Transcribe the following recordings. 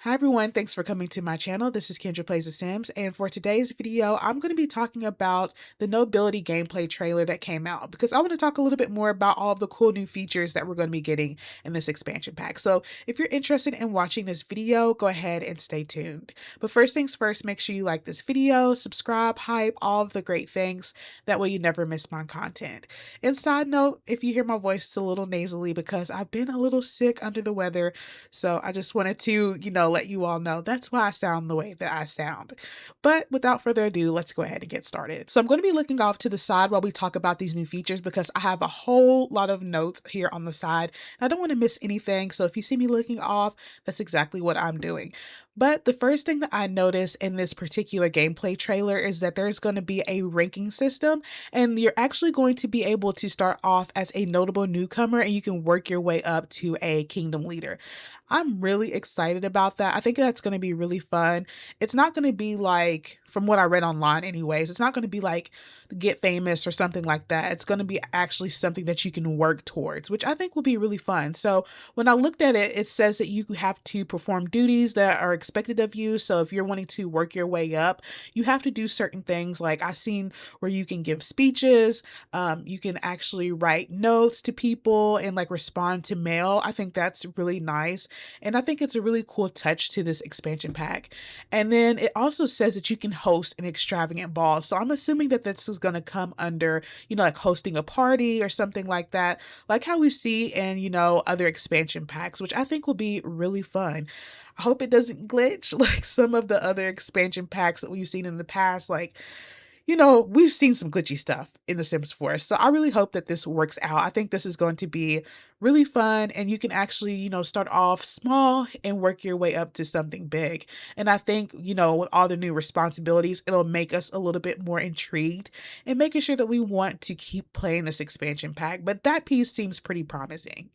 Hi everyone, thanks for coming to my channel. This is Kendra Plays The Sims, and for today's video, I'm going to be talking about the Nobility gameplay trailer that came out because I want to talk a little bit more about all of the cool new features that we're going to be getting in this expansion pack. So if you're interested in watching this video, go ahead and stay tuned. But first things first, make sure you like this video, subscribe, hype, all of the great things. That way you never miss my content. And side note, if you hear my voice, it's a little nasally because I've been a little sick under the weather. So I just wanted to, let you all know that's why I sound the way that I sound. But without further ado, let's go ahead and get started. So I'm going to be looking off to the side while we talk about these new features because I have a whole lot of notes here on the side. I don't want to miss anything. So if you see me looking off, that's exactly what I'm doing. But the first thing that I noticed in this particular gameplay trailer is that there's going to be a ranking system, and you're actually going to be able to start off as a notable newcomer and you can work your way up to a kingdom leader. I'm really excited about that. I think that's going to be really fun. It's not going to be like, from what I read online anyways, it's not going to be like Get Famous or something like that. It's going to be actually something that you can work towards, which I think will be really fun. So when I looked at it, it says that you have to perform duties that are expected of you. So if you're wanting to work your way up, you have to do certain things. Like I've seen where you can give speeches, you can actually write notes to people and like respond to mail. I think that's really nice. And I think it's a really cool touch to this expansion pack. And then it also says that you can host an extravagant ball. So I'm assuming that this is going to come under, like hosting a party or something like that, like how we see in, other expansion packs, which I think will be really fun. I hope it doesn't glitch like some of the other expansion packs that we've seen in the past. Like, we've seen some glitchy stuff in The Sims 4, so I really hope that this works out. I think this is going to be really fun, and you can actually, start off small and work your way up to something big. And I think, with all the new responsibilities, it'll make us a little bit more intrigued and making sure that we want to keep playing this expansion pack. But that piece seems pretty promising.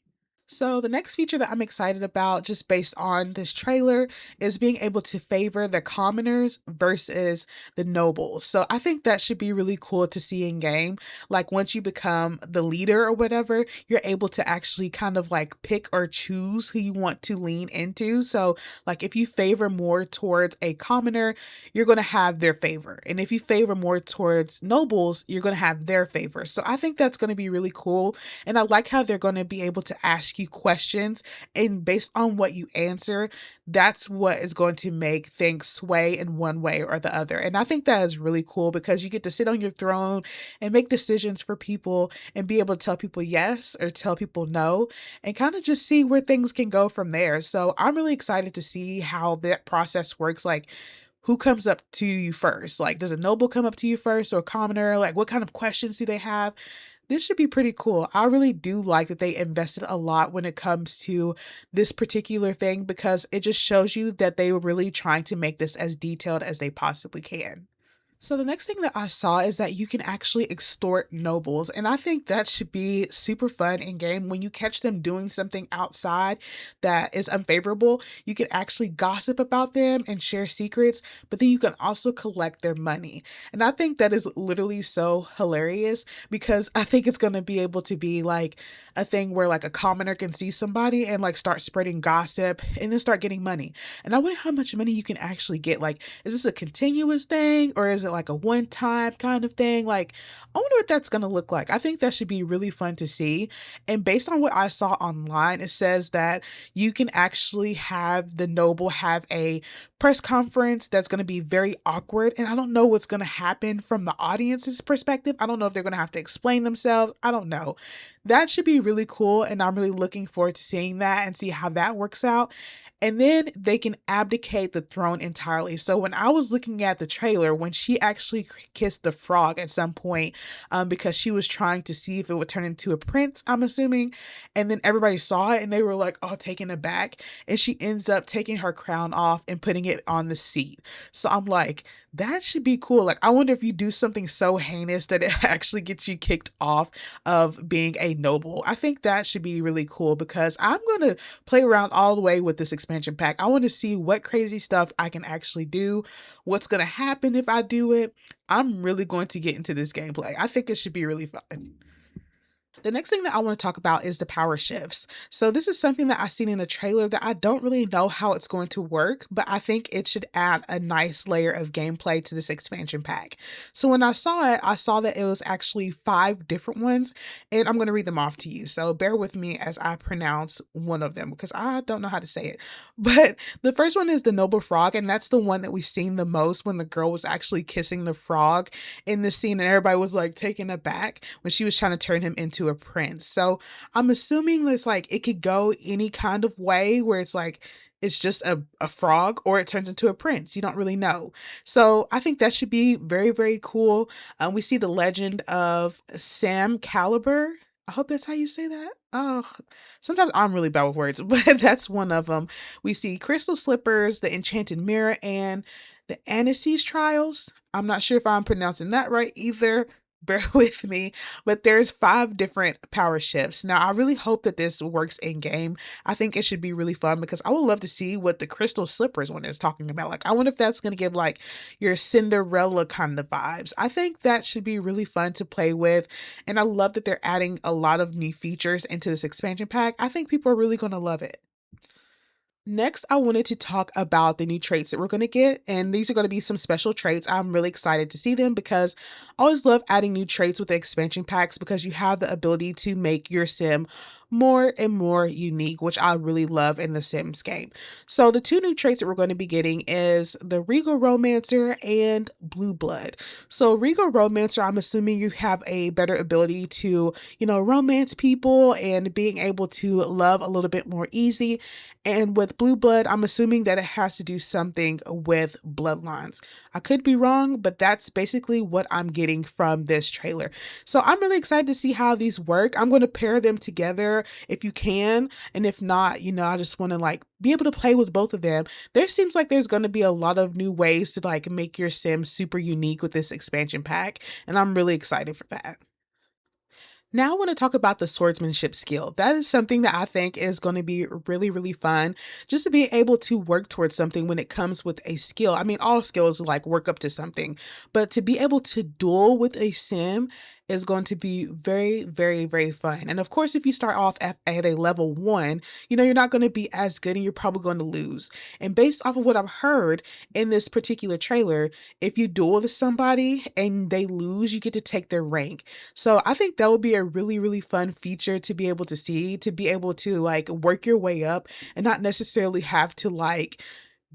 So the next feature that I'm excited about, just based on this trailer, is being able to favor the commoners versus the nobles. So I think that should be really cool to see in game. Like once you become the leader or whatever, you're able to actually kind of like pick or choose who you want to lean into. So like if you favor more towards a commoner, you're going to have their favor. And if you favor more towards nobles, you're going to have their favor. So I think that's going to be really cool. And I like how they're going to be able to ask you questions, and based on what you answer, that's what is going to make things sway in one way or the other. And I think that is really cool because you get to sit on your throne and make decisions for people and be able to tell people yes or tell people no and kind of just see where things can go from there. So I'm really excited to see how that process works. Like, who comes up to you first? Like, does a noble come up to you first or a commoner? Like, what kind of questions do they have? This should be pretty cool. I really do like that they invested a lot when it comes to this particular thing because it just shows you that they were really trying to make this as detailed as they possibly can. So the next thing that I saw is that you can actually extort nobles, and I think that should be super fun in game. When you catch them doing something outside that is unfavorable, you can actually gossip about them and share secrets, but then you can also collect their money. And I think that is literally so hilarious because I think it's going to be able to be like a thing where like a commoner can see somebody and like start spreading gossip and then start getting money. And I wonder how much money you can actually get. Like, is this a continuous thing or is it like a one-time kind of thing? Like, I wonder what that's going to look like. I think that should be really fun to see. And based on what I saw online, it says that you can actually have the noble have a press conference that's going to be very awkward. And I don't know what's going to happen from the audience's perspective. I don't know if they're going to have to explain themselves. I don't know. That should be really cool. And I'm really looking forward to seeing that and see how that works out. And then they can abdicate the throne entirely. So when I was looking at the trailer, when she actually kissed the frog at some point, because she was trying to see if it would turn into a prince, I'm assuming, and then everybody saw it and they were like, oh, taken aback. And she ends up taking her crown off and putting it on the seat. So I'm like, that should be cool. Like, I wonder if you do something so heinous that it actually gets you kicked off of being a noble. I think that should be really cool because I'm going to play around all the way with this expansion pack. I want to see what crazy stuff I can actually do, what's going to happen if I do it. I'm really going to get into this gameplay. I think it should be really fun. The next thing that I want to talk about is the power shifts. So this is something that I've seen in the trailer that I don't really know how it's going to work, but I think it should add a nice layer of gameplay to this expansion pack. So when I saw it, I saw that it was actually 5 different ones, and I'm going to read them off to you. So bear with me as I pronounce one of them because I don't know how to say it. But the first one is the noble frog, and that's the one that we've seen the most when the girl was actually kissing the frog in the scene, and everybody was like taken aback when she was trying to turn him into a prince. So I'm assuming this like it could go any kind of way where it's like it's just a frog or it turns into a prince. You don't really know. So I think that should be very, very cool. We see the legend of Sam Caliber. I hope that's how you say that. Oh, sometimes I'm really bad with words, but that's one of them. We see crystal slippers, the enchanted mirror, and the Annecy's trials. I'm not sure if I'm pronouncing that right either. Bear with me, but there's 5 different power shifts. Now, I really hope that this works in game. I think it should be really fun because I would love to see what the crystal slippers one is talking about. Like, I wonder if that's going to give like your Cinderella kind of vibes. I think that should be really fun to play with. And I love that they're adding a lot of new features into this expansion pack. I think people are really going to love it. Next, I wanted to talk about the new traits that we're going to get, and these are going to be some special traits. I'm really excited to see them because I always love adding new traits with the expansion packs because you have the ability to make your sim more and more unique, which I really love in the Sims game. So the 2 new traits that we're going to be getting is the Regal Romancer and Blue Blood. So Regal Romancer, I'm assuming you have a better ability to, romance people and being able to love a little bit more easy. And with Blue Blood, I'm assuming that it has to do something with bloodlines. I could be wrong, but that's basically what I'm getting from this trailer. So I'm really excited to see how these work. I'm going to pair them together if you can. And if not, I just want to like be able to play with both of them. There seems like there's going to be a lot of new ways to like make your sim super unique with this expansion pack. And I'm really excited for that. Now I want to talk about the swordsmanship skill. That is something that I think is going to be really, really fun just to be able to work towards something when it comes with a skill. I mean, all skills like work up to something, but to be able to duel with a sim is going to be very, very, very fun. And of course, if you start off at a level 1, you're not going to be as good and you're probably going to lose. And based off of what I've heard in this particular trailer, if you duel with somebody and they lose, you get to take their rank. So I think that would be a really, really fun feature to be able to see, to be able to like work your way up and not necessarily have to like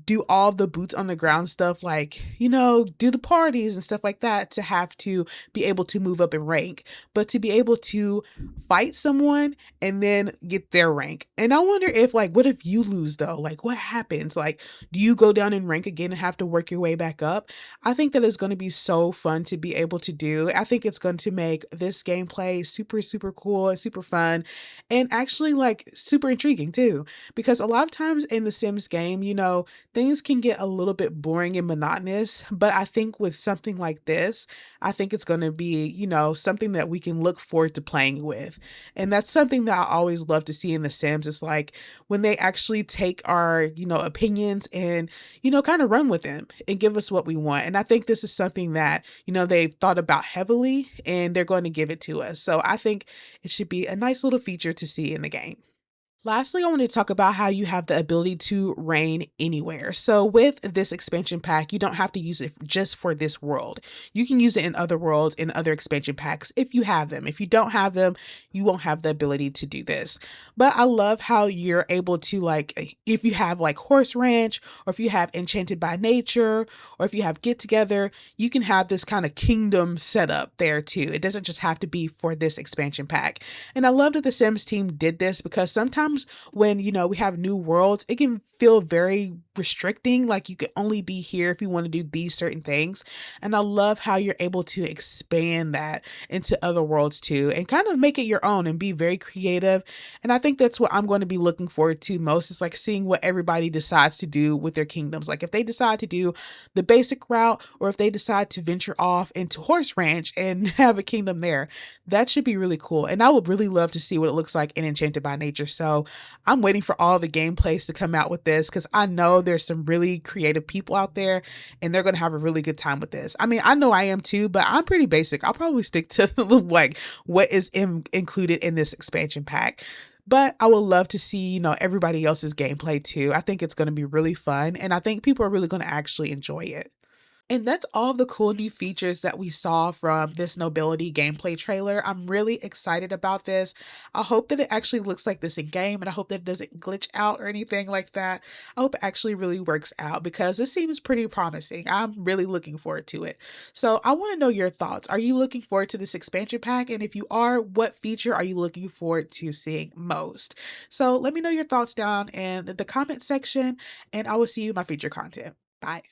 do all the boots on the ground stuff, like, do the parties and stuff like that to have to be able to move up in rank, but to be able to fight someone and then get their rank. And I wonder if like, what if you lose though? Like what happens? Like, do you go down in rank again and have to work your way back up? I think that is going to be so fun to be able to do. I think it's going to make this gameplay super, super cool and super fun and actually like super intriguing too, because a lot of times in the Sims game, things can get a little bit boring and monotonous, but I think with something like this, I think it's going to be, something that we can look forward to playing with. And that's something that I always love to see in The Sims. It's like when they actually take our, opinions and, kind of run with them and give us what we want. And I think this is something that, they've thought about heavily and they're going to give it to us. So I think it should be a nice little feature to see in the game. Lastly, I want to talk about how you have the ability to reign anywhere. So with this expansion pack, you don't have to use it just for this world. You can use it in other worlds, in other expansion packs if you have them. If you don't have them, you won't have the ability to do this. But I love how you're able to like, if you have like Horse Ranch, or if you have Enchanted by Nature, or if you have Get Together, you can have this kind of kingdom set up there too. It doesn't just have to be for this expansion pack. And I love that the Sims team did this because sometimes when we have new worlds, it can feel very restricting, like you can only be here if you want to do these certain things. And I love how you're able to expand that into other worlds too and kind of make it your own and be very creative. And I think that's what I'm going to be looking forward to most, is like seeing what everybody decides to do with their kingdoms. Like if they decide to do the basic route, or if they decide to venture off into Horse Ranch and have a kingdom there, that should be really cool. And I would really love to see what it looks like in Enchanted by Nature. So So I'm waiting for all the gameplays to come out with this because I know there's some really creative people out there and they're going to have a really good time with this. I mean, I know I am too, but I'm pretty basic. I'll probably stick to like what is included in this expansion pack. But I would love to see, everybody else's gameplay too. I think it's going to be really fun and I think people are really going to actually enjoy it. And that's all the cool new features that we saw from this Nobility gameplay trailer. I'm really excited about this. I hope that it actually looks like this in game and I hope that it doesn't glitch out or anything like that. I hope it actually really works out because this seems pretty promising. I'm really looking forward to it. So I want to know your thoughts. Are you looking forward to this expansion pack? And if you are, what feature are you looking forward to seeing most? So let me know your thoughts down in the comment section and I will see you in my future content. Bye.